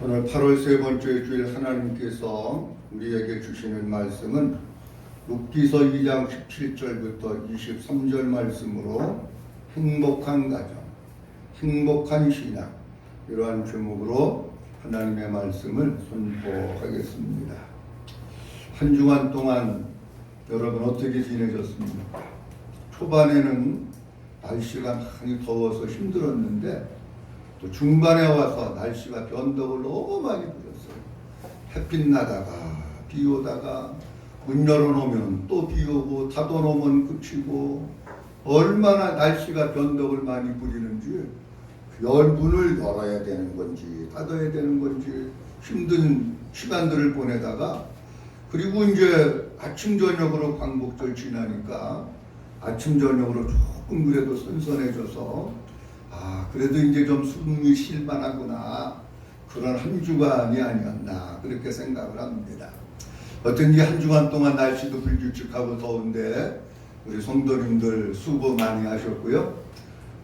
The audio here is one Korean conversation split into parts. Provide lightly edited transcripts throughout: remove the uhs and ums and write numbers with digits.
오늘 8월 세 번째 주일 하나님께서 우리에게 주시는 말씀은 룻기서 2장 17절부터 23절 말씀으로 행복한 가정, 행복한 신앙, 이러한 제목으로 하나님의 말씀을 선포하겠습니다. 한 주간 동안 여러분 어떻게 지내셨습니까? 초반에는 날씨가 많이 더워서 힘들었는데 또 중반에 와서 날씨가 변덕을 너무 많이 부렸어요. 햇빛 나다가 비 오다가 문 열어놓으면 또 비 오고 닫아놓으면 그치고, 얼마나 날씨가 변덕을 많이 부리는지, 문을 열어야 되는 건지 닫아야 되는 건지 힘든 시간들을 보내다가, 그리고 이제 아침 저녁으로 광복절 지나니까 아침 저녁으로 조금 그래도 선선해져서 그래도 이제 좀 숨이 쉴만하구나, 그런 한 주간이 아니었나 그렇게 생각을 합니다. 어쩐지 한 주간 동안 날씨도 불규칙하고 더운데 우리 성도님들 수고 많이 하셨고요.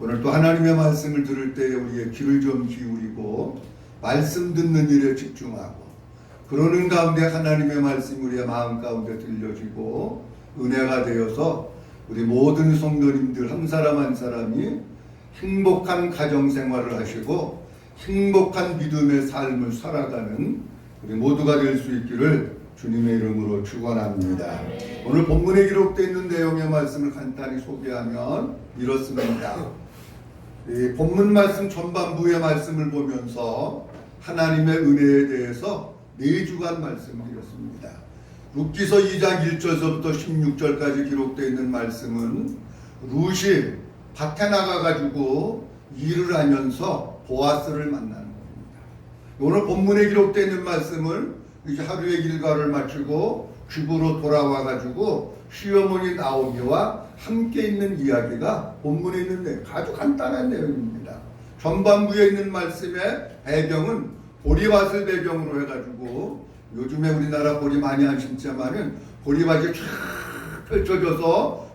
오늘 또 하나님의 말씀을 들을 때 우리의 귀를 좀 기울이고 말씀 듣는 일에 집중하고, 그러는 가운데 하나님의 말씀이 우리의 마음 가운데 들려지고 은혜가 되어서 우리 모든 성도님들 한 사람 한 사람이 행복한 가정생활을 하시고 행복한 믿음의 삶을 살아가는 우리 모두가 될 수 있기를 주님의 이름으로 축원합니다. 오늘 본문에 기록되어 있는 내용의 말씀을 간단히 소개하면 이렇습니다. 이 본문 말씀 전반부의 말씀을 보면서 하나님의 은혜에 대해서 4주간 말씀드렸습니다. 룻기서 2장 1절서부터 16절까지 기록되어 있는 말씀은 룻이 밭에 나가가지고 일을 하면서 보아스를 만나는 겁니다. 오늘 본문에 기록되어 있는 말씀은 이제 하루의 일과를 마치고 집으로 돌아와가지고 시어머니 나오미와 함께 있는 이야기가 본문에 있는 내용, 아주 간단한 내용입니다. 전반부에 있는 말씀의 배경은 보리밭을 배경으로 해가지고, 요즘에 우리나라 보리 많이 안 심지만은 보리밭이 쫙 펼쳐져서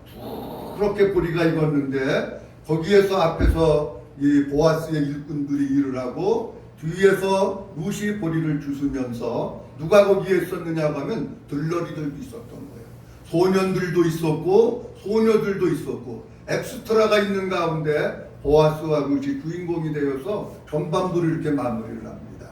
그렇게 보리가 익었는데, 거기에서 앞에서 이 보아스의 일꾼들이 일을 하고 뒤에서 룻이 보리를 주스면서, 누가 거기에 있었느냐고 하면 들러리들도 있었던 거예요. 소년들도 있었고 소녀들도 있었고 엑스트라가 있는 가운데 보아스와 룻이 주인공이 되어서 전반부를 이렇게 마무리를 합니다.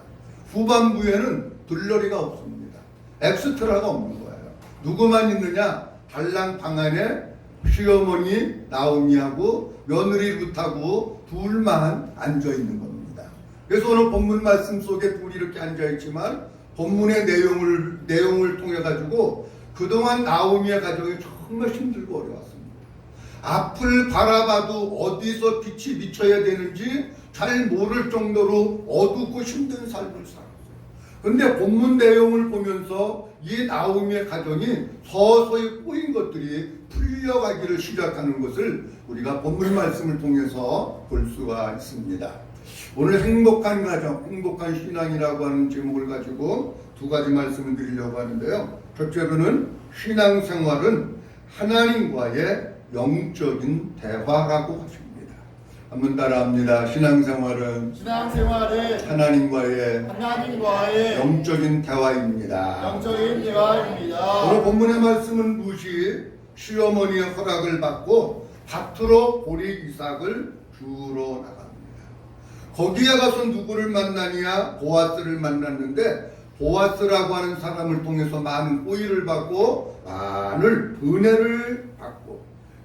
후반부에는 들러리가 없습니다. 엑스트라가 없는 거예요. 누구만 있느냐? 달랑 방 안에 시어머니 나오미하고 며느리 룻하고 둘만 앉아 있는 겁니다. 그래서 오늘 본문 말씀 속에 둘이 이렇게 앉아 있지만 본문의 내용을 통해 가지고 그동안 나오미의 가정이 정말 힘들고 어려웠습니다. 앞을 바라봐도 어디서 빛이 비쳐야 되는지 잘 모를 정도로 어둡고 힘든 삶을 살았어요. 그런데 본문 내용을 보면서 이 나오미의 가정이 서서히 꼬인 것들이 풀려가기를 시작하는 것을 우리가 본문 말씀을 통해서 볼 수가 있습니다. 오늘 행복한 가정, 행복한 신앙이라고 하는 제목을 가지고 2가지 말씀을 드리려고 하는데요. 첫째로는 신앙생활은 하나님과의 영적인 대화라고 하십니다. 한번 따라합니다. 신앙생활은 하나님과의 영적인 대화입니다. 오늘 본문의 말씀은 룻이 시어머니의 허락을 받고 밭으로 보리 이삭을 주러 나갑니다. 거기에 가서 누구를 만나냐? 보아스를 만났는데, 보아스라고 하는 사람을 통해서 많은 호의를 받고 많은 은혜를 받고,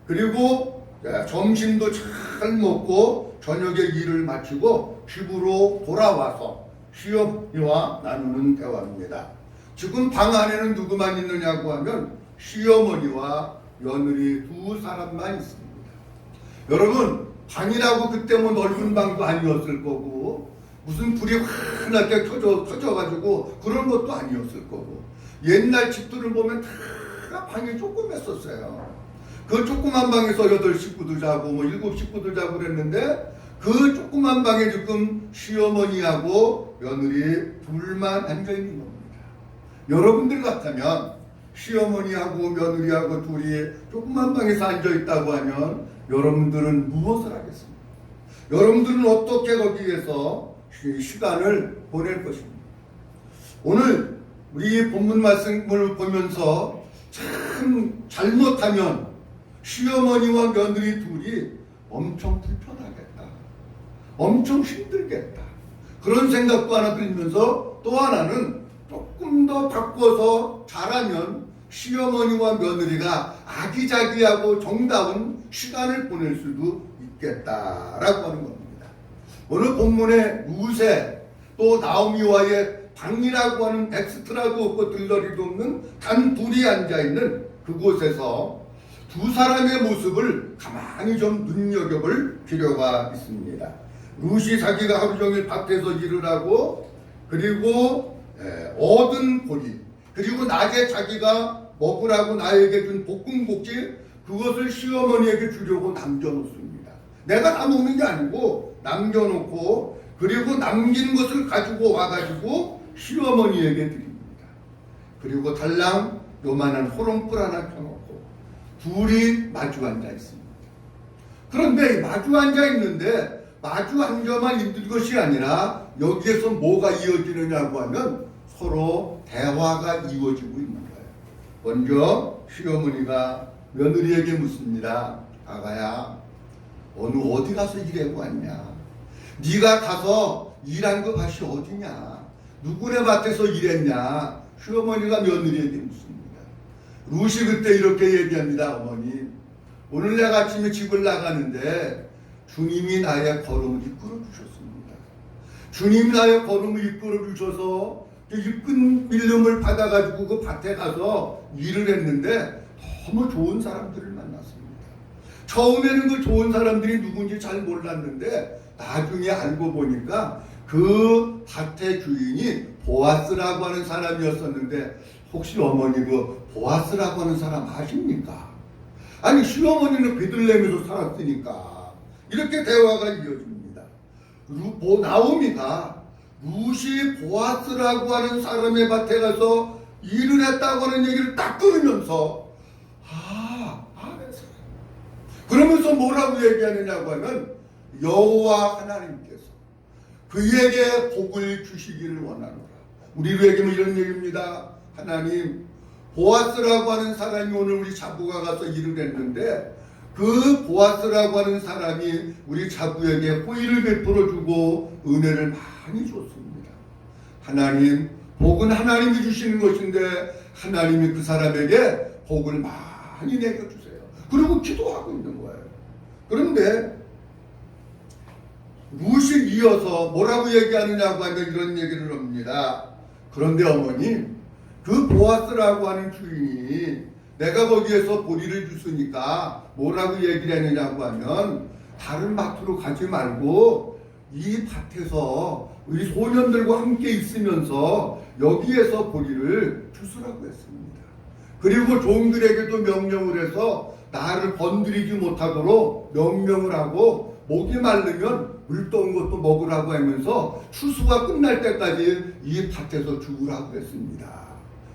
그리고 점심도 잘 먹고 저녁에 일을 마치고 집으로 돌아와서 시어머니와 나누는 대화입니다. 지금 방 안에는 누구만 있느냐고 하면 시어머니와 며느리 2사람만 있습니다. 여러분, 방이라고 그때 뭐 넓은 방도 아니었을 거고 무슨 불이 환하게 켜져가지고 그런 것도 아니었을 거고, 옛날 집들을 보면 다 방이 조그맸었어요. 그 조그만 방에서 8식구도 자고 7식구도 자고 그랬는데, 그 조그만 방에 지금 시어머니하고 며느리 둘만 앉아있는 겁니다. 여러분들 같다면 시어머니하고 며느리하고 둘이 조그만 방에서 앉아있다고 하면 여러분들은 무엇을 하겠습니까? 여러분들은 어떻게 거기에서 시간을 보낼 것입니다. 오늘 우리 본문 말씀을 보면서 참 잘못하면 시어머니와 며느리 둘이 엄청 불편하겠다, 엄청 힘들겠다, 그런 생각도 하나 들면서, 또 하나는 조금 더 바꿔서 잘하면 시어머니와 며느리가 아기자기하고 정다운 시간을 보낼 수도 있겠다라고 하는 겁니다. 오늘 본문의 루세, 또 나오미와의 방이라고 하는 엑스트라도 없고 들러리도 없는 단 둘이 앉아있는 그곳에서 두 사람의 모습을 가만히 좀 눈여겨볼 필요가 있습니다. 룻이 자기가 하루 종일 밭에서 일을 하고, 그리고 얻은 보리, 그리고 낮에 자기가 먹으라고 나에게 준 볶음국지, 그것을 시어머니에게 주려고 남겨놓습니다. 내가 다 먹는 게 아니고 남겨놓고, 그리고 남긴 것을 가지고 와가지고 시어머니에게 드립니다. 그리고 달랑 요만한 호롱불 하나 켜놓고 둘이 마주 앉아 있습니다. 그런데 마주 앉아 있는데 마주 앉아만 있는 것이 아니라 여기에서 뭐가 이어지느냐고 하면 서로 대화가 이루어지고 있는 거예요. 먼저 시어머니가 며느리에게 묻습니다. 아가야, 오늘 어디 가서 일하고 왔냐? 네가 가서 일한 그 밭이 어디냐? 누구네 밭에서 일했냐? 시어머니가 며느리에게 묻습니다. 룻이 그때 이렇게 얘기합니다. 어머니, 오늘 내가 아침에 집을 나가는데 주님이 나의 걸음을 이끌어 주셨습니다. 주님이 나의 걸음을 이끌어 주셔서 이끈 밀름을 받아가지고 그 밭에 가서 일을 했는데 너무 좋은 사람들을 만났습니다. 처음에는 그 좋은 사람들이 누군지 잘 몰랐는데 나중에 알고 보니까 그 밭의 주인이 보아스라고 하는 사람이었었는데, 혹시 어머니 그 보아스라고 하는 사람 아십니까? 아니, 시어머니는 베들레헴에서 살았으니까. 이렇게 대화가 이어집니다. 나오미가 룻이 보아스라고 하는 사람의 밭에 가서 일을 했다고 하는 얘기를 딱 들으면서 알았어요. 그러면서 뭐라고 얘기하느냐고 하면 여호와 하나님께서 그에게 복을 주시기를 원하노라. 우리로 얘기하면 이런 얘기입니다. 하나님, 보아스라고 하는 사람이 오늘 우리 자부가 가서 일을 했는데 그 보아스라고 하는 사람이 우리 자부에게 호의를 베풀어주고 은혜를 많이 줬습니다. 하나님, 복은 하나님이 주시는 것인데 하나님이 그 사람에게 복을 많이 내려주세요. 그리고 기도하고 있는 거예요. 그런데 룻이 이어서 뭐라고 얘기하느냐고 하면 이런 얘기를 합니다. 그런데 어머니, 그 보아스라고 하는 주인이 내가 거기에서 보리를 줬으니까 뭐라고 얘기를 했느냐고 하면 다른 밭으로 가지 말고 이 밭에서 우리 소년들과 함께 있으면서 여기에서 보리를 주스라고 했습니다. 그리고 종들에게도 명령을 해서 나를 건드리지 못하도록 명령을 하고, 목이 마르면 물떠온 것도 먹으라고 하면서 추수가 끝날 때까지 이 밭에서 죽으라고 했습니다.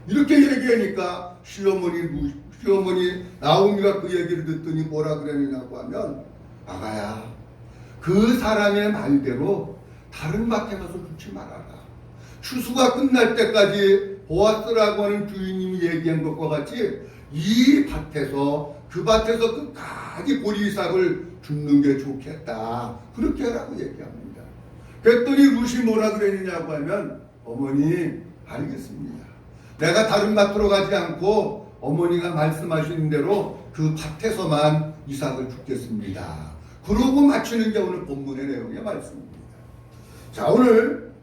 이렇게 얘기하니까 시어머니 나오미가 그 얘기를 듣더니 뭐라 그랬냐고 하면, 아가야, 그 사람의 말대로 다른 밭에 가서 죽지 말아라. 추수가 끝날 때까지 보아스라고 하는 주인님이 얘기한 것과 같이 이 밭에서, 그 밭에서 끝까지 보리삭을 줍는 게 좋겠다. 그렇게 하라고 얘기합니다. 그랬더니 룻이 뭐라 그랬느냐고 하면, 어머니, 알겠습니다. 내가 다른 밭으로 가지 않고 어머니가 말씀하시는 대로 그 밭에서만 이삭을 줍겠습니다. 그러고 마치는 게 오늘 본문의 내용의 말씀입니다. 자, 오늘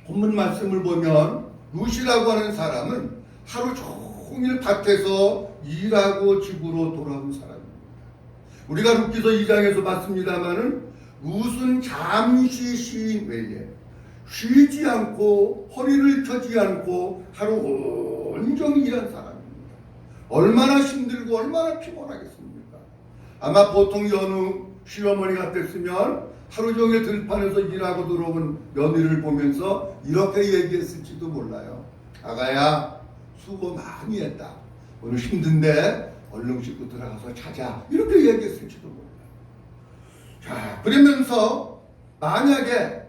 본문 말씀을 보면 룻이라고 하는 사람은 하루 종일 밭에서 일하고 집으로 돌아온 사람입니다. 우리가 룻기서 2장에서 봤습니다마는 룻은 잠시 쉰 외에 쉬지 않고 허리를 펴지 않고 하루 온종일 일한 사람입니다. 얼마나 힘들고 얼마나 피곤하겠습니까? 아마 보통 여느 시어머니 같았으면 하루 종일 들판에서 일하고 들어온 며느리를 보면서 이렇게 얘기했을지도 몰라요. 아가야, 수고 많이 했다. 오늘 힘든데 얼른 씻고 들어가서 자자. 이렇게 얘기했을지도 몰라요. 자, 그러면서 만약에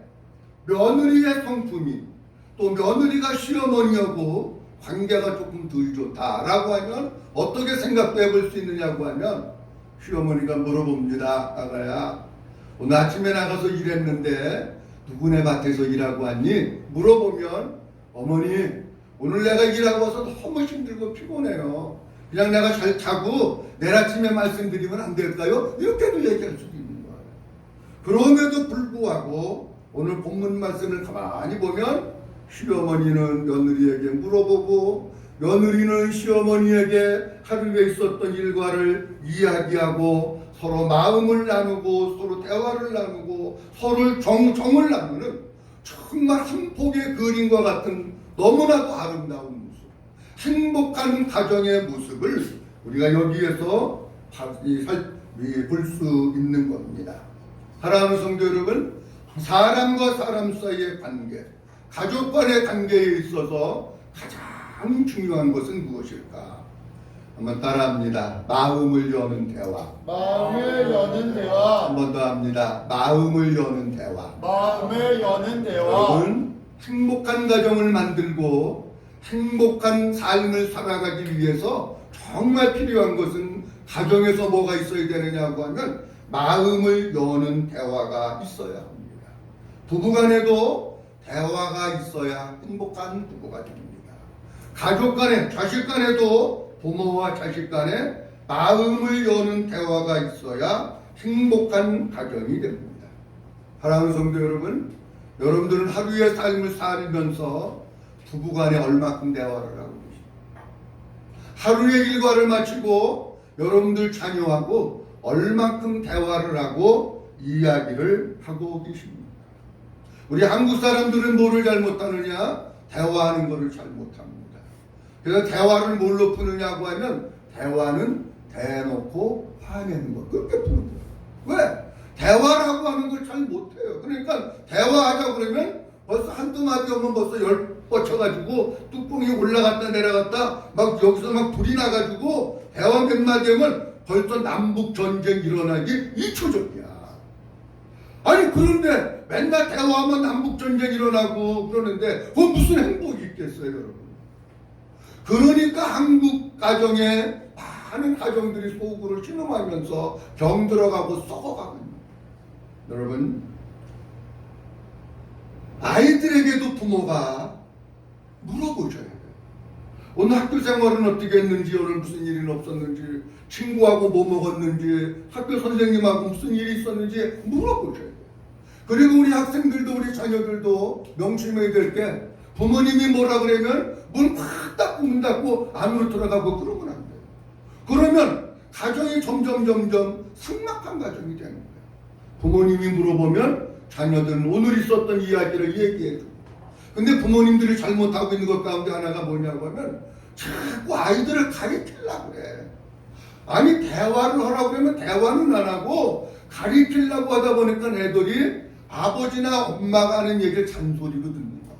며느리의 성품이 또 며느리가 시어머니하고 관계가 조금 덜 좋다라고 하면 어떻게 생각해 볼 수 있느냐고 하면 시어머니가 물어봅니다. 아가야, 오늘 아침에 나가서 일했는데 누구네 밭에서 일하고 왔니? 물어보면 어머니, 오늘 내가 일하고 와서 너무 힘들고 피곤해요. 그냥 내가 잘 자고 내일 아침에 말씀드리면 안 될까요? 이렇게도 얘기할 수도 있는 거예요. 그럼에도 불구하고 오늘 본문 말씀을 가만히 보면 시어머니는 며느리에게 물어보고 며느리는 시어머니에게 하루에 있었던 일과를 이야기하고 서로 마음을 나누고 서로 대화를 나누고 서로 정을 나누는 정말 한 폭의 그림과 같은 너무나도 아름다운 모습, 행복한 가정의 모습을 우리가 여기에서 볼 수 있는 겁니다. 사랑하는 성도 여러분, 사람과 사람 사이의 관계, 가족 간의 관계에 있어서 가장 중요한 것은 무엇일까? 한번 따라합니다. 마음을 여는 대화. 마음을 여는 대화. 한 번 더 합니다. 마음을 여는 대화. 마음을 여는 대화. 여러분, 행복한 가정을 만들고 행복한 삶을 살아가기 위해서 정말 필요한 것은 가정에서 뭐가 있어야 되느냐고 하면 마음을 여는 대화가 있어야 합니다. 부부간에도 대화가 있어야 행복한 부부가 됩니다. 가족 간에, 자식 간에도 부모와 자식 간에 마음을 여는 대화가 있어야 행복한 가정이 됩니다. 사랑하는 성도 여러분, 여러분들은 하루의 삶을 살면서 부부간에 얼마큼 대화를 하고 계십니까? 하루의 일과를 마치고 여러분들 자녀하고 얼마큼 대화를 하고 이야기를 하고 계십니까? 우리 한국 사람들은 뭐를 잘못하느냐? 대화하는 것을 잘못합니다. 그래서 대화를 뭘로 푸느냐고 하면 대화는 대놓고 화내는 것, 그렇게 푸는 거예요. 왜? 대화라고 하는 걸 잘 못해요. 그러니까 대화하자 그러면 벌써 한두 마디 오면 벌써 열 뻗쳐가지고 뚜껑이 올라갔다 내려갔다 막 여기서 막 불이 나가지고 대화 몇 마디 하면 벌써 남북 전쟁 일어나기 2초전이야. 아니 그런데 맨날 대화하면 남북 전쟁 일어나고 그러는데 그건 무슨 행복이 있겠어요, 여러분? 그러니까 한국 가정에 많은 가정들이 속으로 신음하면서 병들어가고 썩어가고 있는 거예요. 여러분, 아이들에게도 부모가 물어보셔야 돼요. 오늘 학교 생활은 어떻게 했는지, 오늘 무슨 일이 없었는지, 친구하고 뭐 먹었는지, 학교 선생님하고 무슨 일이 있었는지 물어보셔야 돼요. 그리고 우리 학생들도 우리 자녀들도 명심해야 될 게 부모님이 뭐라 그러면 문 확 닫고 문 닫고 안으로 들어가고 그러면 안 돼요. 그러면 가정이 점점 삭막한 가정이 되는 거예요. 부모님이 물어보면 자녀들은 오늘 있었던 이야기를 얘기해주고, 근데 부모님들이 잘못하고 있는 것 가운데 하나가 뭐냐고 하면 자꾸 아이들을 가리키려고 그래. 아니 대화를 하라고 그러면 대화는 안 하고 가리키려고 하다 보니까 애들이 아버지나 엄마가 하는 얘기를 잔소리로 듣는 거야.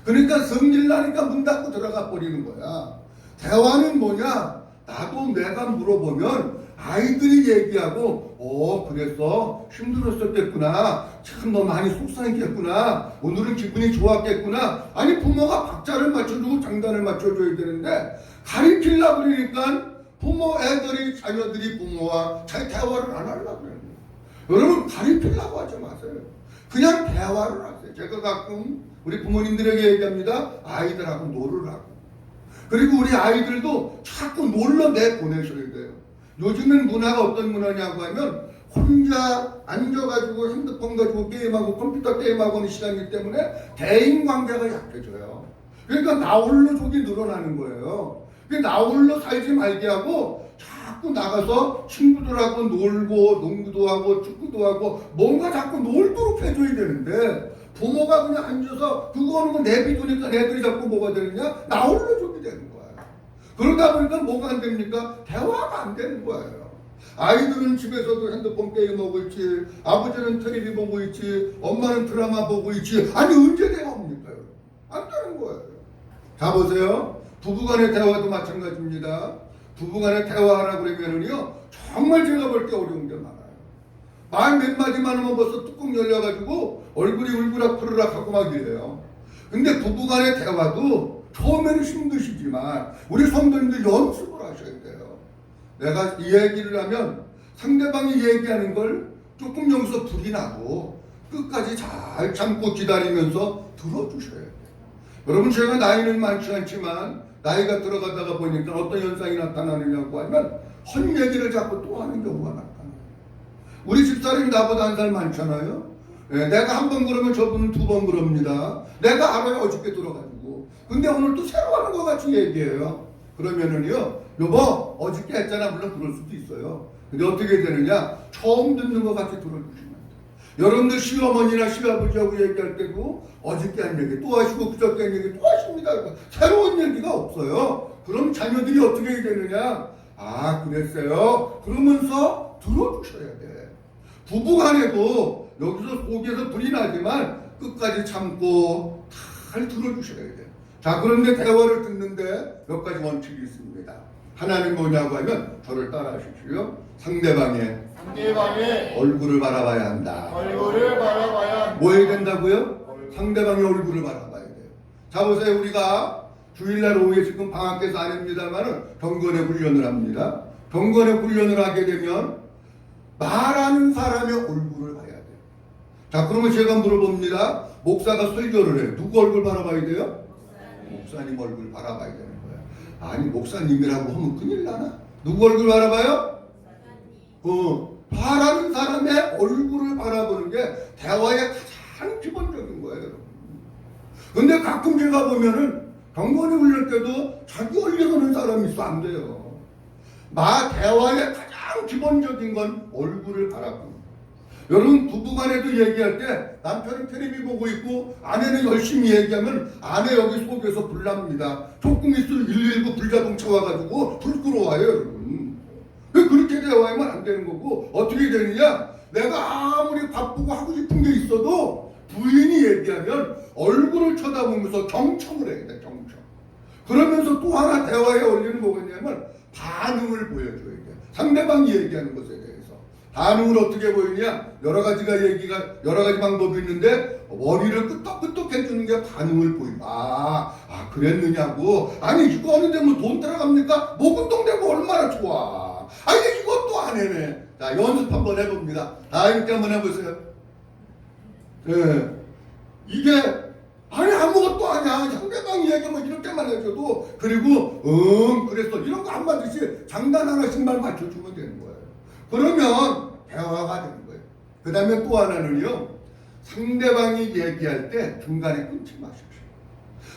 그러니까 성질 나니까 문 닫고 들어가 버리는 거야. 대화는 뭐냐? 나도 내가 물어보면 아이들이 얘기하고 그래서 힘들었었겠구나, 참 너 많이 속상했겠구나, 오늘은 기분이 좋았겠구나. 아니 부모가 박자를 맞춰주고 장단을 맞춰줘야 되는데 가리키려고 그러니까 부모 애들이 자녀들이 부모와 잘 대화를 안 하려고 그래요. 여러분 가리키려고 하지 마세요. 그냥 대화를 하세요. 제가 가끔 우리 부모님들에게 얘기합니다. 아이들하고 놀을 하고, 그리고 우리 아이들도 자꾸 놀러 내보내셔야 돼요. 요즘엔 문화가 어떤 문화냐고 하면 혼자 앉아가지고 핸드폰 가지고 게임하고 컴퓨터 게임하고 하는 시간이기 때문에 대인관계가 약해져요. 그러니까 나홀로 족이 늘어나는 거예요. 나홀로 살지 말게 하고 자꾸 나가서 친구들하고 놀고 농구도 하고 축구도 하고 뭔가 자꾸 놀도록 해줘야 되는데 부모가 그냥 앉아서 그거 하는 거 내비두니까 애들이 자꾸 뭐가 되느냐? 나홀로 족이 되는 거예요. 그러다 보니까 뭐가 안 됩니까? 대화가 안 되는 거예요. 아이들은 집에서도 핸드폰 게임하고 있지, 아버지는 텔레비 보고 있지, 엄마는 드라마 보고 있지. 아니 언제 대화합니까? 안 되는 거예요. 자 보세요. 부부간의 대화도 마찬가지입니다. 부부간의 대화하라 그러면은요 정말 제가 볼 때 어려운 게 많아요. 말 몇 마디만 하면 벌써 뚜껑 열려가지고 얼굴이 울그락 푸르락 하고 막 이래요. 근데 부부간의 대화도 처음에는 힘드시지만 우리 성도님들 연습을 하셔야 돼요. 내가 이 얘기를 하면 상대방이 얘기하는 걸 조금 여기서 불이 나도 끝까지 잘 참고 기다리면서 들어주셔야 돼요. 여러분, 제가 나이는 많지 않지만 나이가 들어가다가 보니까 어떤 현상이 나타나느냐고 하면 헛 얘기를 자꾸 또 하는 경우가 나타나요. 우리 집사람이 나보다 한 살 많잖아요. 내가 한 번 그러면 저분은 두 번 그럽니다. 내가 알아요, 어저께 들어가지고. 근데 오늘 또 새로 하는 것 같이 얘기해요. 그러면은요, 여보 어저께 했잖아. 물론 그럴 수도 있어요. 근데 어떻게 되느냐, 처음 듣는 것 같이 들어주시면 돼요. 여러분들 시어머니나 시아버지하고 얘기할 때도 어저께 한 얘기 또 하시고 그저께 한 얘기 또 하십니다. 새로운 얘기가 없어요. 그럼 자녀들이 어떻게 되느냐, 아 그랬어요 그러면서 들어주셔야 돼. 부부간에도 여기서 속에서 불이 나지만 끝까지 참고 잘 들어주셔야 돼. 자, 그런데 대화를 듣는데 몇 가지 원칙이 있습니다. 하나는 뭐냐고 하면 저를 따라 하십시오. 상대방의 얼굴을 바라봐야 한다. 얼굴을 바라봐야 한다. 뭐 해야 된다고요? 상대방의 얼굴을 바라봐야 돼요. 자, 보세요. 우리가 주일날 오후에 지금 방학해서 안 합니다만은 경건의 훈련을 합니다. 경건의 훈련을 하게 되면 말하는 사람의 얼굴을 봐야 돼요. 자, 그러면 제가 물어봅니다. 목사가 설교를 해요. 누구 얼굴 바라봐야 돼요? 목사님 얼굴 바라봐야 되는 거예요. 아니, 목사님이라고 하면 큰일 나나? 누구 얼굴 바라봐요? 말하는 사람의 얼굴을 바라보는 게 대화의 가장 기본적인 거예요, 여러분. 근데 가끔 제가 보면은 경건이 훈련 때도 자기 얼굴하는 사람이 있어 안 돼요. 대화의 가장 기본적인 건 얼굴을 바라보는. 여러분, 부부간에도 얘기할 때 남편은 텔레비 보고 있고 아내는 열심히 얘기하면 아내 여기 속에서 불납니다. 조금 있으면 119 불자동차 와가지고 불 끌어와요, 여러분. 그렇게 대화하면 안 되는 거고, 어떻게 되느냐, 내가 아무리 바쁘고 하고 싶은 게 있어도 부인이 얘기하면 얼굴을 쳐다보면서 경청을 해야 돼, 경청. 그러면서 또 하나 대화에 올리는 뭐겠냐면 반응을 보여줘야 돼. 상대방이 얘기하는 것에 대해서. 반응을 어떻게 보이냐? 여러 가지 방법이 있는데 머리를 끄덕끄덕 해주는 게 반응을 보인다. 그랬느냐고. 아니, 이거 하는데 뭐 돈 들어갑니까? 목 운동되고 얼마나 좋아. 아니, 이것도 안 해네. 자, 연습 한번 해봅니다. 이렇게 한번 해보세요. 이게 아니 아무것도 아니야. 상대방이 얘기하면 이렇게만 해줘도, 그리고 그랬어 이런 거 한마디씩 장단 하나씩만 맞춰주면 되는 거예요. 그러면 대화가 되는 거예요. 그 다음에 또 하나는요, 상대방이 얘기할 때 중간에 끊지 마십시오.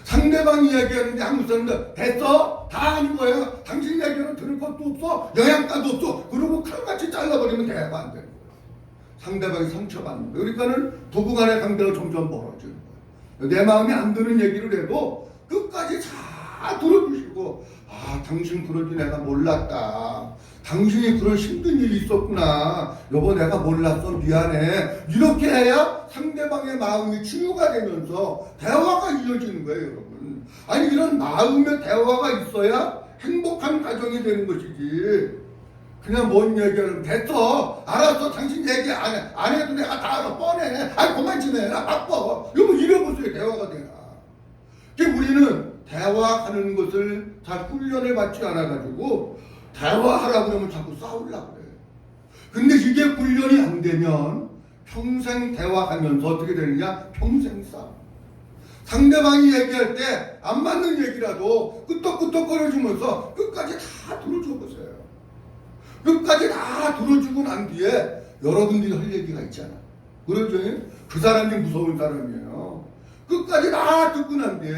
상대방이 얘기하는데 한국 사람들 됐어? 다 아는 거예요. 당신 얘기는 들을 것도 없어. 영양가도 없어. 그러고 칼같이 잘라버리면 대화가 안 되는 거예요. 상대방이 상처받는 거예요. 그러니까는 부부간의 관계가 점점 멀어지는 거예요. 내 마음에 안 드는 얘기를 해도 끝까지 잘 들어주시고, 당신 그러지 내가 몰랐다. 당신이 그런 힘든 일이 있었구나. 여보 내가 몰랐어. 미안해. 이렇게 해야 상대방의 마음이 치유가 되면서 대화가 이어지는 거예요, 여러분. 아니, 이런 마음의 대화가 있어야 행복한 가정이 되는 것이지. 그냥 뭔 얘기하면 됐어. 알았어. 당신 얘기 안 해도 내가 다 알아. 뻔해. 그만 지내. 나 바빠. 여러분 이래보세요. 대화가 되나. 우리는 대화하는 것을 잘 훈련을 받지 않아가지고 대화하라고 그러면 자꾸 싸우려고 그래요. 근데 이게 훈련이 안 되면 평생 대화하면서 어떻게 되느냐? 평생 싸움. 상대방이 얘기할 때 안 맞는 얘기라도 끄떡끄떡거려주면서 끝까지 다 들어줘 보세요. 끝까지 다 들어주고 난 뒤에 여러분들이 할 얘기가 있잖아. 그러죠? 그 사람이 무서운 사람이에요. 끝까지 다 듣고 난 뒤에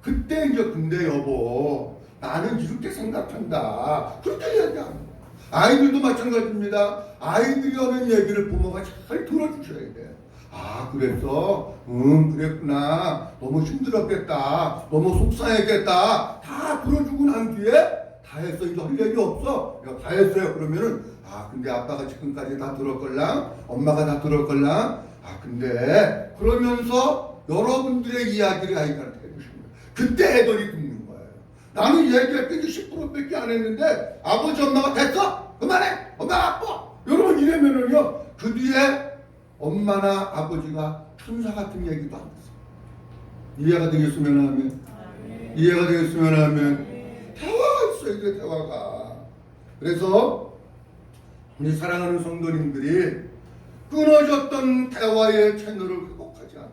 그때 이제 근데 여보 나는 이렇게 생각한다. 그렇게 얘기하는 거예요. 아이들도 마찬가지입니다. 아이들이 하는 얘기를 부모가 잘 들어주셔야 돼. 그랬어? 그랬구나. 너무 힘들었겠다. 너무 속상했겠다. 다 들어주고 난 뒤에 다 했어. 이제 할 얘기 없어. 다 했어요. 그러면은 근데 아빠가 지금까지 다 들었걸랑? 엄마가 다 들었걸랑? 근데 그러면서 여러분들의 이야기를 아이들한테 해주시는 거예요. 그때 애들이 듣는 거예요. 나는 얘기할 때 10%밖에 안 했는데 아버지 엄마가 됐어? 그만해! 엄마 아빠! 여러분 이러면은요 그 뒤에 엄마나 아버지가 천사 같은 얘기도 안 했어. 이해가 되겠으면 하면, 이해가 되겠으면 하면, 대화가 있어야 돼, 대화가. 그래서 우리 사랑하는 성도님들이 끊어졌던 대화의 채널을 회복하지 않아.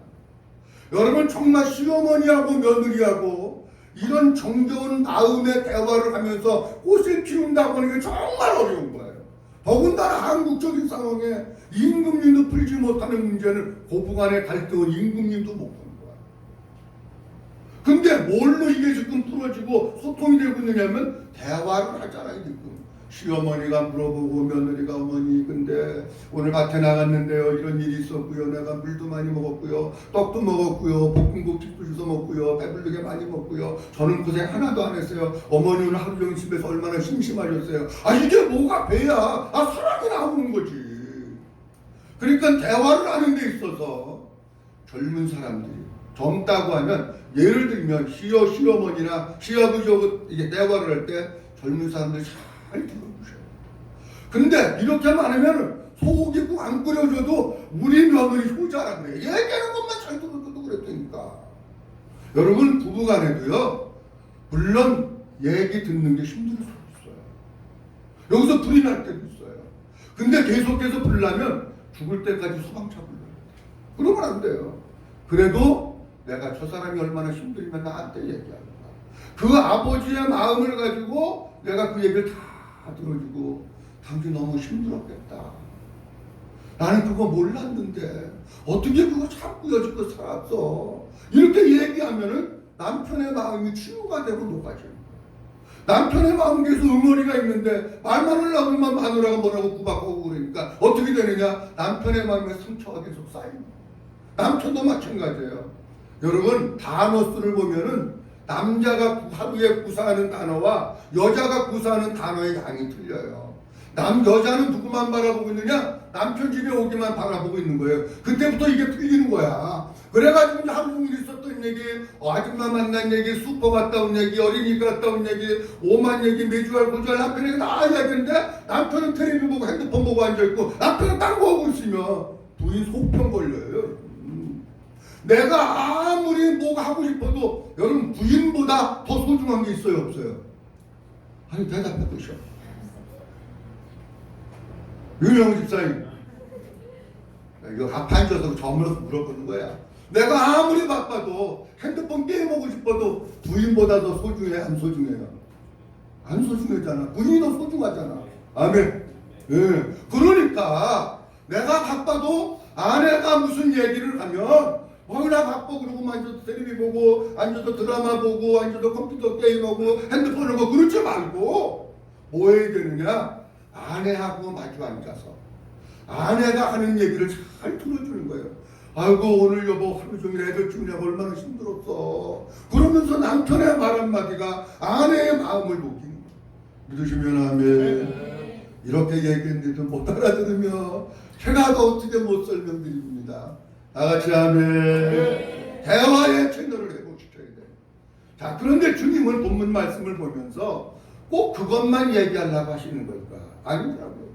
여러분 정말 시어머니하고 며느리하고 이런 정겨운 마음의 대화를 하면서 꽃을 피운다고 하는 게 정말 어려운 거예요. 더군다나 한국적인 상황에 임금님도 풀지 못하는 문제는 고부간의 갈등은 임금님도 못 푸는 거야. 근데 뭘로 이게 지금 풀어지고 소통이 되고 있느냐면 대화를 하잖아요. 지금 시어머니가 물어보고 며느리가 어머니 근데 오늘 밭에 나갔는데요 이런 일이 있었고요 내가 물도 많이 먹었고요 떡도 먹었고요 볶음국집도 주워 먹고요 배불르게 많이 먹고요 저는 고생 하나도 안 했어요 어머니 오늘 하루 종일 집에서 얼마나 심심하셨어요. 아 이게 뭐가 배야. 아 사랑이 나오는 거지. 그러니까 대화를 하는 데 있어서 젊은 사람들이 젊다고 하면 예를 들면 시어머니나 시아버지하고 이게 대화를 할 때 젊은 사람들이 잘 들어주셔요. 근데 이렇게 많으면 소고기 국 안 끓여줘도 우리 며느리 효자라 그래. 얘기하는 것만 잘 들어줘도 그랬다니까. 여러분 부부간에도요. 물론 얘기 듣는 게 힘들 수도 있어요. 여기서 불이 날 때도 있어요. 근데 계속해서 불나면 죽을 때까지 소방차 불러요. 그러면 안 돼요. 그래도 내가 저 사람이 얼마나 힘들면 나한테 얘기하는 거야. 그 아버지의 마음을 가지고 내가 그 얘기를 다 들어주고 당신 너무 힘들었겠다. 나는 그거 몰랐는데 어떻게 그거 자꾸 여지껏 살았어. 이렇게 얘기하면은 남편의 마음이 치유가 되고 녹아져요. 남편의 마음에서 응어리가 있는데 말만 하려고 하면 마누라가 뭐라고 구박하고 그러니까 어떻게 되느냐. 남편의 마음에 상처가 계속 쌓이는 거예요. 남편도 마찬가지예요. 여러분 단어 수를 보면은 남자가 하루에 구사하는 단어와 여자가 구사하는 단어의 양이 틀려요. 여자는 누구만 바라보고 있느냐? 남편 집에 오기만 바라보고 있는 거예요. 그때부터 이게 틀리는 거야. 그래가지고 이제 하루 종일 있었던 얘기, 아줌마 만난 얘기, 슈퍼 갔다 온 얘기, 어린이 갔다 온 얘기, 오만 얘기, 매주알 고주알 남편에게 다 이야기하는데 남편은 텔레비 보고 핸드폰 보고 앉아있고 남편은 딴 거 하고 있으면 부인 속병 걸려요. 내가 아무리 뭐가 하고 싶어도 여러분 부인보다 더 소중한 게 있어요 없어요? 아니 대답해 보셔. 윤영 집사님 이거 앞 앉아서 저물어서 물어보는 거야. 내가 아무리 바빠도 핸드폰 게임하고 싶어도 부인보다 더 소중해 안 소중해요? 안 소중하잖아. 부인이 더 소중하잖아. 아멘. 예. 그러니까 내가 바빠도 아내가 무슨 얘기를 하면 나 바빠 그러고 앉아서 텔레비 보고 앉아서 드라마 보고 앉아서 컴퓨터 게임하고 핸드폰 하고 그러지 말고 뭐 해야 되느냐. 아내하고 마주 앉아서 아내가 하는 얘기를 잘 들어주는 거예요. 아이고 오늘 여보 하루 종일 애들 죽느냐고 얼마나 힘들었어. 그러면서 남편의 말 한마디가 아내의 마음을 녹이는 거예요. 믿으시면 아멘. 이렇게 얘기했는데도 못 알아들으며 제가 더 어떻게 못 설명드립니다. 다같이 아멘. 대화의 채널을 회복시켜야 돼요. 자 그런데 주님은 본문 말씀을 보면서 꼭 그것만 얘기하려고 하시는 걸까? 아니더라고요.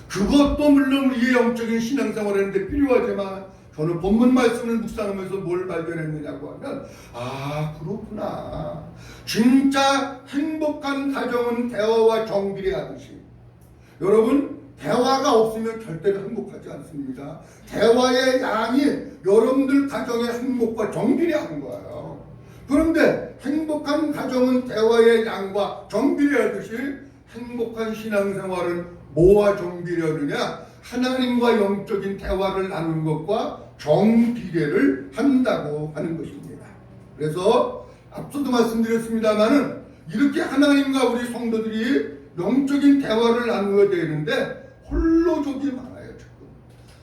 그것도 물론 우리의 영적인 신앙생활 하는데 필요하지만 저는 본문 말씀을 묵상하면서 뭘 발견했느냐고 하면 아 그렇구나. 진짜 행복한 가정은 대화와 정비례하듯이 여러분 대화가 없으면 절대로 행복하지 않습니다. 대화의 양이 여러분들 가정의 행복과 정비례하는 거예요. 그런데 행복한 가정은 대화의 양과 정비례하듯이 행복한 신앙생활은 뭐와 정비례하느냐? 하나님과 영적인 대화를 나누는 것과 정비례를 한다고 하는 것입니다. 그래서 앞서도 말씀드렸습니다마는 이렇게 하나님과 우리 성도들이 영적인 대화를 나누어야 되는데 홀로족이 많아요. 지금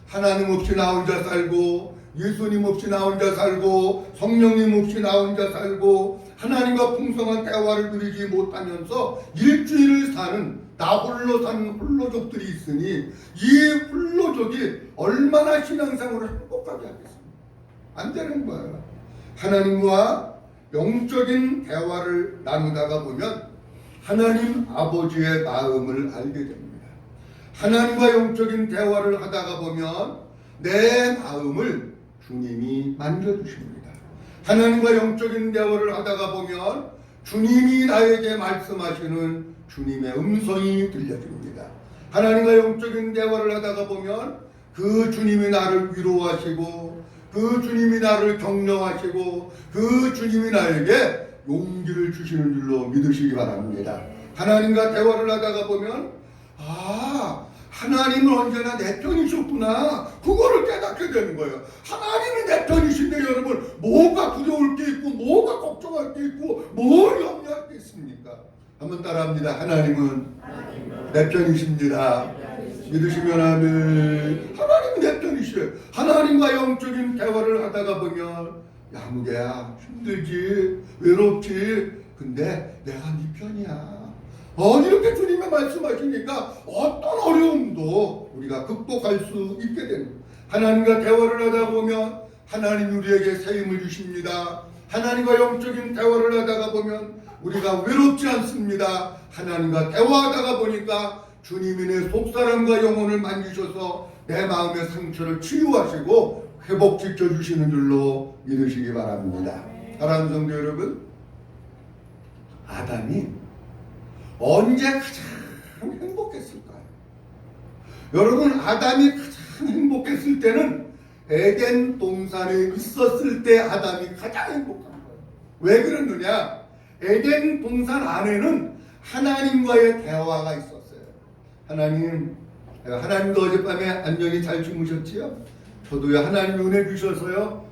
하나님 없이 나 혼자 살고 예수님 없이 나 혼자 살고 성령님 없이 나 혼자 살고 하나님과 풍성한 대화를 누리지 못하면서 일주일을 사는 나 홀로 사는 홀로족들이 있으니 이 홀로족이 얼마나 신앙생활을 행복하게 하겠습니까? 안 되는 거예요. 하나님과 영적인 대화를 나누다가 보면 하나님 아버지의 마음을 알게 됩니다. 하나님과 영적인 대화를 하다가 보면 내 마음을 주님이 만져주십니다. 하나님과 영적인 대화를 하다가 보면 주님이 나에게 말씀하시는 주님의 음성이 들려집니다. 하나님과 영적인 대화를 하다가 보면 그 주님이 나를 위로하시고 그 주님이 나를 격려하시고 그 주님이 나에게 용기를 주시는 줄로 믿으시기 바랍니다. 하나님과 대화를 하다가 보면 하나님은 언제나 내 편이셨구나, 그거를 깨닫게 되는 거예요. 하나님이 내 편이신데 여러분, 뭐가 두려울 게 있고 뭐가 걱정할 게 있고 뭘 염려할 게 있습니까? 한번 따라합니다. 하나님은 내 편이십니다. 믿으시면 아멘. 하나님은 내 편이셔요. 하나님과 영적인 대화를 하다가 보면 야무개야, 힘들지, 외롭지, 근데 내가 네 편이야. 이렇게 주님이 말씀하시니까 어떤 어려움도 우리가 극복할 수 있게 됩니다. 하나님과 대화를 하다 보면 하나님이 우리에게 새 힘을 주십니다. 하나님과 영적인 대화를 하다가 보면 우리가 외롭지 않습니다. 하나님과 대화하다가 보니까 주님이 내 속사람과 영혼을 만지셔서 내 마음의 상처를 치유하시고 회복시켜 주시는 줄로 믿으시기 바랍니다. 사랑하는 성도 여러분, 아담이 언제 가장 행복했을까요? 여러분, 아담이 가장 행복했을 때는 에덴 동산에 있었을 때 아담이 가장 행복한 거예요. 왜 그러느냐? 에덴 동산 안에는 하나님과의 대화가 있었어요. 하나님도 어젯밤에 안녕히 잘 주무셨지요? 저도요, 하나님 은혜 주셔서요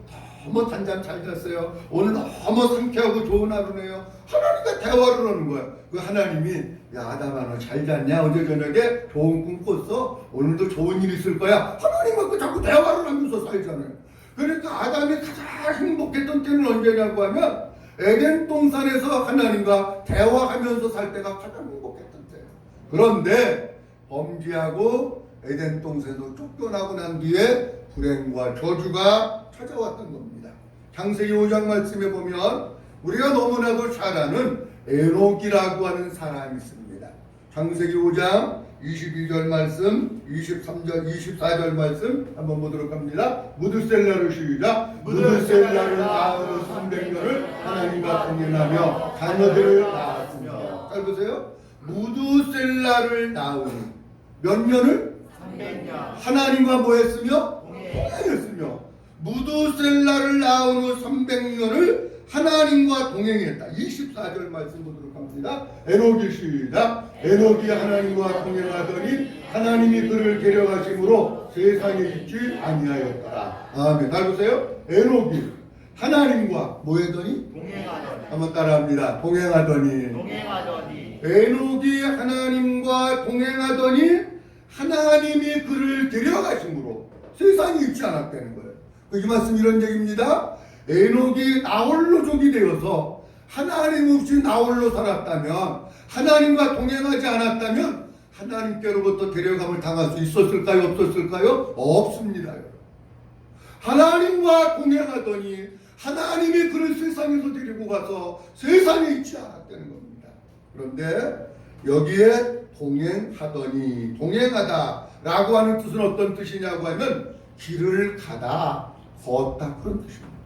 너무 잠 잘 잤어요. 오늘 너무 상쾌하고 좋은 하루네요. 하나님과 대화를 하는 거야. 그 하나님이, 야 아담아, 너 잘 잤냐? 어제 저녁에 좋은 꿈 꿨어? 오늘도 좋은 일 있을 거야. 하나님하고 자꾸 대화를 하면서 살잖아요. 그러니까 아담이 가장 행복했던 때는 언제냐고 하면 에덴 동산에서 하나님과 대화하면서 살 때가 가장 행복했던 때예요. 그런데 범죄하고 에덴 동산에서 쫓겨나고 난 뒤에 불행과 저주가 찾아왔던 겁니다. 창세기 5장 말씀에 보면 우리가 너무나도 잘 아는 에녹이라고 하는 사람이 있습니다. 창세기 5장 22절 말씀, 23절, 24절 말씀 한번 보도록 합니다. 무드셀라를 시작. 무드셀라를 낳은 300년을 하나님과 동행하며 자녀들을 낳았으며. 잘 보세요. 무드셀라를 낳은 몇 년을? 300년. 하나님과 뭐 했으며? 동행했으며. 무드셀라를 낳은 후 300년을 하나님과 동행했다. 24절 말씀 보도록 합니다. 에녹이 시작. 에녹이 하나님과 동행하더니 하나님이 그를 데려가심으로 세상에 있지 아니하였더라. 아멘. 잘 보세요. 에녹이 하나님과 뭐 했더니? 동행하더니. 한번 따라합니다. 동행하더니. 에녹이 하나님과 동행하더니 하나님이 그를 데려가심으로 세상에 있지 않았다는 거예요. 이 말씀 이런 얘기입니다. 에녹이 나홀로족이 되어서 하나님 없이 나홀로 살았다면, 하나님과 동행하지 않았다면 하나님께로부터 데려감을 당할 수 있었을까요? 없었을까요? 없습니다. 하나님과 동행하더니 하나님이 그를 세상에서 데리고 가서 세상에 있지 않았다는 겁니다. 그런데 여기에 동행하더니, 동행하다 라고 하는 뜻은 어떤 뜻이냐고 하면 길을 가다, 걷다, 그런 뜻입니다.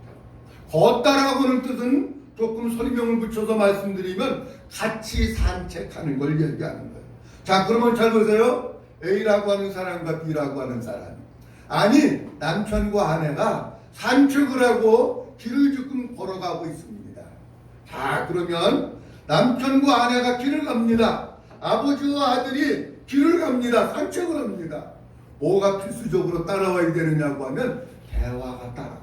걷다라고 하는 뜻은 조금 설명을 붙여서 말씀드리면 같이 산책하는 걸 얘기하는 거예요. 자, 그러면 잘 보세요. A라고 하는 사람과 B라고 하는 사람, 아니 남편과 아내가 산책을 하고 길을 조금 걸어가고 있습니다. 자, 그러면 남편과 아내가 길을 갑니다. 아버지와 아들이 길을 갑니다. 산책을 합니다. 뭐가 필수적으로 따라와야 되느냐고 하면 대화가 따라와요.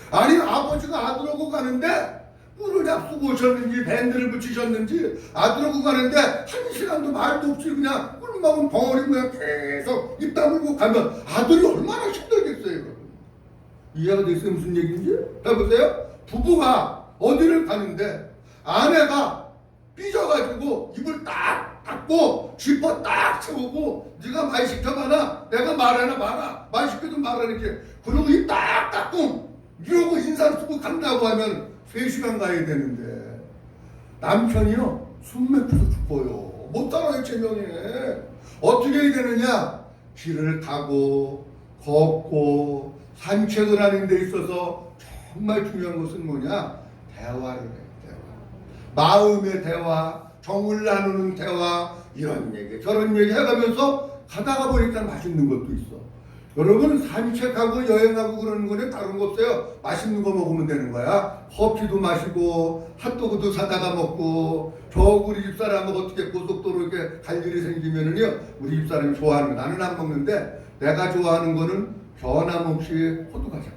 아니, 아버지가 아들하고 가는데 뿔을 잡수고 오셨는지 밴드를 붙이셨는지 아들하고 가는데 한 시간도 말도 없이 그냥 꿀먹은 벙어리 그냥 계속 입 다물고 가면 아들이 얼마나 힘들겠어요, 여러분. 이해가 되세요? 무슨 얘기인지? 자, 보세요. 부부가 어디를 가는데 아내가 삐져가지고 입을 딱 닫고 지퍼 딱 채우고 네가 말 시켜봐라, 내가 말하나 마라, 말 시켜도 말아, 이렇게 그러고 입 딱 닫고 이러고 인사를 쓰고 간다고 하면 3시간 가야 되는데 남편이요 숨 막혀서 죽어요. 못 살아요, 제명에. 어떻게 해야 되느냐? 길을 가고 걷고 산책을 하는 데 있어서 정말 중요한 것은 뭐냐? 대화를 해요. 대화. 마음의 대화, 정을 나누는 대화, 이런 얘기 저런 얘기 해가면서 가다가 보니까 맛있는 것도 있어. 여러분, 산책하고 여행하고 그러는 거는 다른 거 없어요. 맛있는 거 먹으면 되는 거야. 커피도 마시고 핫도그도 사다가 먹고. 저 우리 집사람은 어떻게 고속도로 이렇게 갈 일이 생기면은요, 우리 집사람이 좋아하는 거, 나는 안 먹는데 내가 좋아하는 거는 변함없이 호두과자입니다.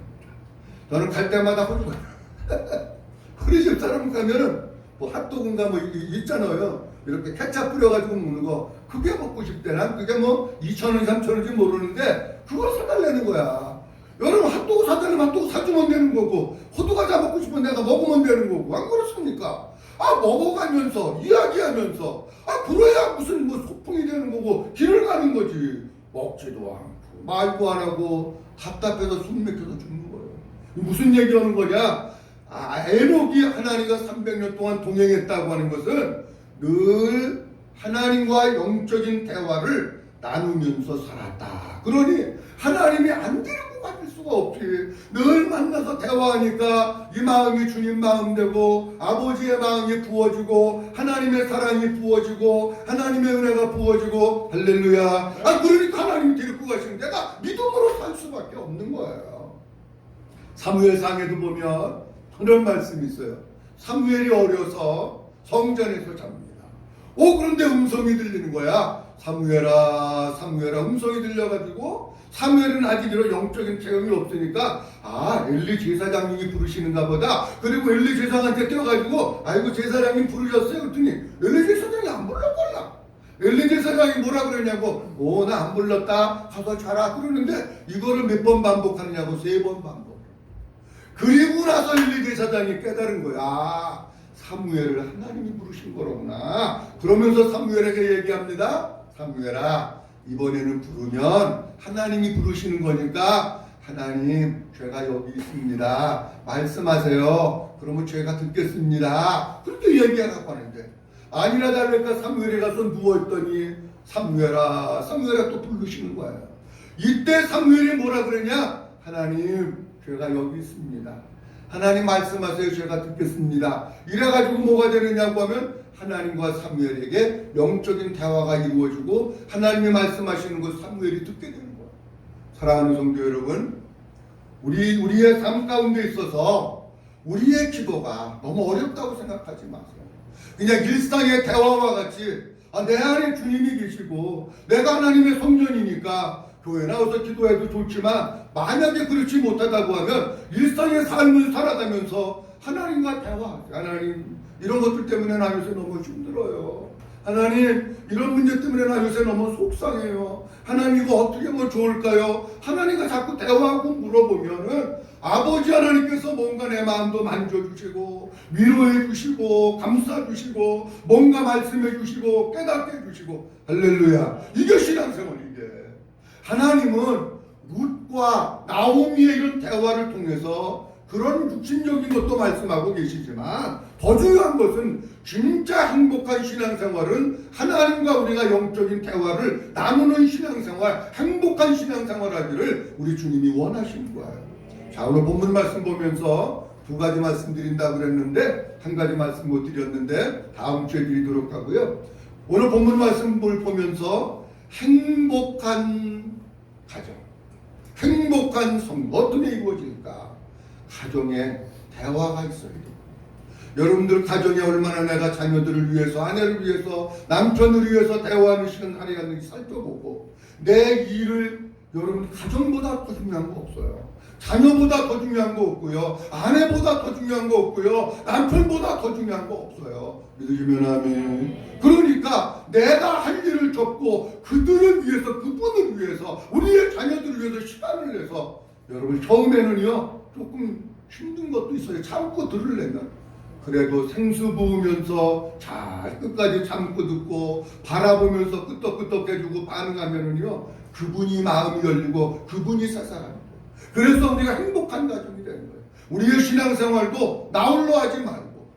저는 갈 때마다 호두과자. 우리 집사람 가면은 뭐 핫도그인가 뭐 있잖아요. 이렇게 케찹 뿌려가지고 먹는 거, 그게 먹고 싶대. 난 그게 뭐 2,000원, 3,000원인지 모르는데 그걸 사달라는 거야. 여러분, 핫도그 사달라면 핫도그 사주면 되는 거고, 호두과자 먹고 싶으면 내가 먹으면 되는 거고, 안 그렇습니까? 아, 먹어가면서 이야기하면서, 아, 그래야 무슨 뭐 소풍이 되는 거고 길을 가는 거지. 먹지도 않고 말도 안 하고 답답해서 숨 막혀서 죽는 거예요. 무슨 얘기하는 거냐? 아, 에녹이 하나님과 300년 동안 동행했다고 하는 것은 늘 하나님과 영적인 대화를 나누면서 살았다. 그러니 하나님이 안 데리고 가질 수가 없지. 늘 만나서 대화하니까 이 마음이 주님 마음 되고, 아버지의 마음이 부어지고, 하나님의 사랑이 부어지고, 하나님의 은혜가 부어지고, 할렐루야. 아, 그러니까 하나님이 데리고 가시는 내가 믿음으로 살 수밖에 없는 거예요. 사무엘상에도 보면 그런 말씀이 있어요. 사무엘이 어려서 성전에서 잡니다. 그런데 음성이 들리는 거야. 사무엘아, 사무엘아. 음성이 들려가지고, 사무엘은 아직 이런 영적인 체험이 없으니까, 아, 엘리 제사장님이 부르시는가 보다. 그리고 엘리 제사장한테 뛰어가지고, 아이고, 제사장님 부르셨어요? 그랬더니 엘리 제사장이 안 불렀걸라. 엘리 제사장이 뭐라 그러냐고, 나 안 불렀다, 가서 자라. 그러는데 이거를 몇 번 반복하느냐고, 3번 반복. 그리고 나서 엘리 제사장이 깨달은 거야. 아, 사무엘을 하나님이 부르신 거로구나. 그러면서 사무엘에게 얘기합니다. 사무엘아, 이번에는 부르면 하나님이 부르시는 거니까, 하나님, 제가 여기 있습니다. 말씀하세요. 그러면 제가 듣겠습니다. 그렇게 얘기하라고 하는데, 아니나 다를까 사무엘에 가서 누워있더니, 사무엘아, 사무엘아 또 부르시는 거예요. 이때 사무엘이 뭐라 그러냐? 하나님, 제가 여기 있습니다. 하나님 말씀하세요. 제가 듣겠습니다. 이래가지고 뭐가 되느냐고 하면, 하나님과 사무엘에게 영적인 대화가 이루어지고 하나님이 말씀하시는 것 사무엘이 듣게 되는 거예요. 사랑하는 성도 여러분, 우리의 삶 가운데 있어서 우리의 기도가 너무 어렵다고 생각하지 마세요. 그냥 일상의 대화와 같이, 내 안에 주님이 계시고 내가 하나님의 성전이니까 교회 나와서 기도해도 좋지만, 만약에 그렇지 못하다고 하면 일상의 삶을 살아가면서 하나님과 대화, 하나님, 이런 것들 때문에 나 요새 너무 힘들어요. 하나님, 이런 문제 때문에 나 요새 너무 속상해요. 하나님, 이거 어떻게 하면 좋을까요? 하나님과 자꾸 대화하고 물어보면은 아버지 하나님께서 뭔가 내 마음도 만져주시고, 위로해 주시고, 감싸 주시고, 뭔가 말씀해 주시고, 깨닫게 해 주시고, 할렐루야. 이게 신앙생활인데, 하나님은 룻과 나오미의 이런 대화를 통해서 그런 육신적인 것도 말씀하고 계시지만, 더 중요한 것은 진짜 행복한 신앙생활은 하나님과 우리가 영적인 대화를 나누는 신앙생활, 행복한 신앙생활 하기를 우리 주님이 원하시는 거예요. 자, 오늘 본문 말씀 보면서 2가지 말씀 드린다고 그랬는데, 1가지 말씀 못 드렸는데 다음 주에 드리도록 하고요. 오늘 본문 말씀을 보면서 행복한 가정, 행복한 성도, 어떻게 이루어질까? 가정에 대화가 있어야 돼요. 여러분들 가정에 얼마나 내가 자녀들을 위해서, 아내를 위해서, 남편을 위해서 대화하는 시간 할애하는지 살펴보고, 내 일을, 여러분 가정보다 더 중요한 거 없어요. 자녀보다 더 중요한 거 없고요. 아내보다 더 중요한 거 없고요. 남편보다 더 중요한 거 없어요. 믿으시면 아멘. 그러니까 내가 할 일을 접고 그들을 위해서, 그분을 위해서, 우리의 자녀들을 위해서 시간을 내서, 여러분 처음에는요 조금 힘든 것도 있어요. 참고 들으려면. 그래도 생수 부으면서 잘 끝까지 참고 듣고 바라보면서 끄떡끄떡 해주고 반응하면은요, 그분이 마음이 열리고 그분이 사사합니다. 그래서 우리가 행복한 가정이 되는 거예요. 우리의 신앙생활도 나홀로 하지 말고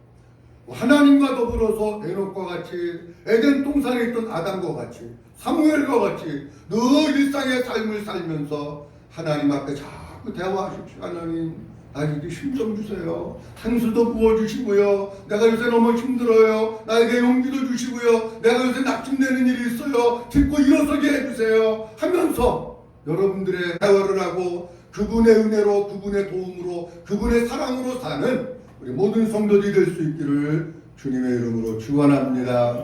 하나님과 더불어서 에녹과 같이 에덴 동산에 있던 아담과 같이 사무엘과 같이 늘 일상의 삶을 살면서 하나님 앞에 자꾸 대화하십시오. 하나님 나에게 힘 좀 주세요. 한수도 부어주시고요. 내가 요새 너무 힘들어요. 나에게 용기도 주시고요. 내가 요새 낙심되는 일이 있어요. 듣고 일어서게 해주세요. 하면서 여러분들의 대화를 하고 그분의 은혜로 그분의 도움으로 그분의 사랑으로 사는 우리 모든 성도들이 될 수 있기를 주님의 이름으로 축원합니다.